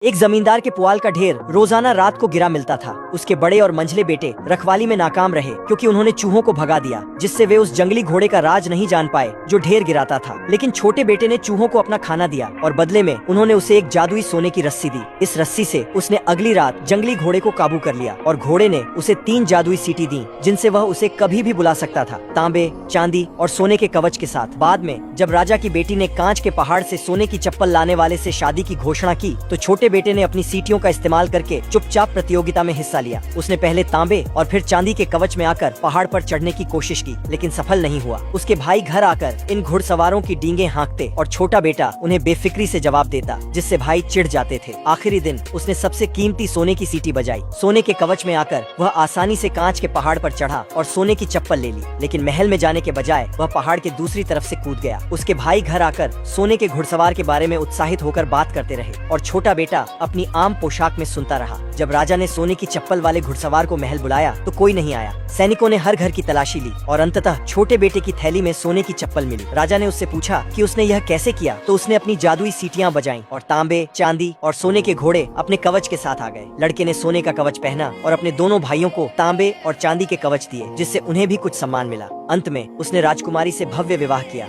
एक जमींदार के पुआल का ढेर रोजाना रात को गिरा मिलता था। उसके बड़े और मंझले बेटे रखवाली में नाकाम रहे क्योंकि उन्होंने चूहों को भगा दिया, जिससे वे उस जंगली घोड़े का राज नहीं जान पाए जो ढेर गिराता था। लेकिन छोटे बेटे ने चूहों को अपना खाना दिया और बदले में उन्होंने उसे एक जादुई सोने की रस्सी दी। इस रस्सी से उसने अगली रात जंगली घोड़े को काबू कर लिया और घोड़े ने उसे 3 जादुई सीटी दी, जिनसे वह उसे कभी भी बुला सकता था, तांबे, चांदी और सोने के कवच के साथ। बाद में जब राजा की बेटी ने कांच के पहाड़ से सोने की चप्पल लाने वाले से शादी की घोषणा की, तो छोटे बेटे ने अपनी सीटियों का इस्तेमाल करके चुपचाप प्रतियोगिता में हिस्सा लिया। उसने पहले तांबे और फिर चांदी के कवच में आकर पहाड़ पर चढ़ने की कोशिश की, लेकिन सफल नहीं हुआ। उसके भाई घर आकर इन घुड़सवारों की डींगे हाँकते और छोटा बेटा उन्हें बेफिक्री से जवाब देता, जिससे भाई चिढ़ जाते थे। आखिरी दिन उसने सबसे कीमती सोने की सीटी बजाई। सोने के कवच में आकर वह आसानी से कांच के पहाड़ पर चढ़ा और सोने की चप्पल ले ली, लेकिन महल में जाने के बजाय वह पहाड़ के दूसरी तरफ से कूद गया। उसके भाई घर आकर सोने के घुड़सवार के बारे में उत्साहित होकर बात करते रहे और छोटा बेटा अपनी आम पोशाक में सुनता रहा। जब राजा ने सोने की चप्पल वाले घुड़सवार को महल बुलाया तो कोई नहीं आया। सैनिकों ने हर घर की तलाशी ली और अंततः छोटे बेटे की थैली में सोने की चप्पल मिली। राजा ने उससे पूछा कि उसने यह कैसे किया, तो उसने अपनी जादुई सीटियां बजाईं और तांबे, चांदी और सोने के घोड़े अपने कवच के साथ आ गए। लड़के ने सोने का कवच पहना और अपने दोनों भाइयों को तांबे और चांदी के कवच दिए, जिससे उन्हें भी कुछ सम्मान मिला। अंत में उसने राजकुमारी से भव्य विवाह किया।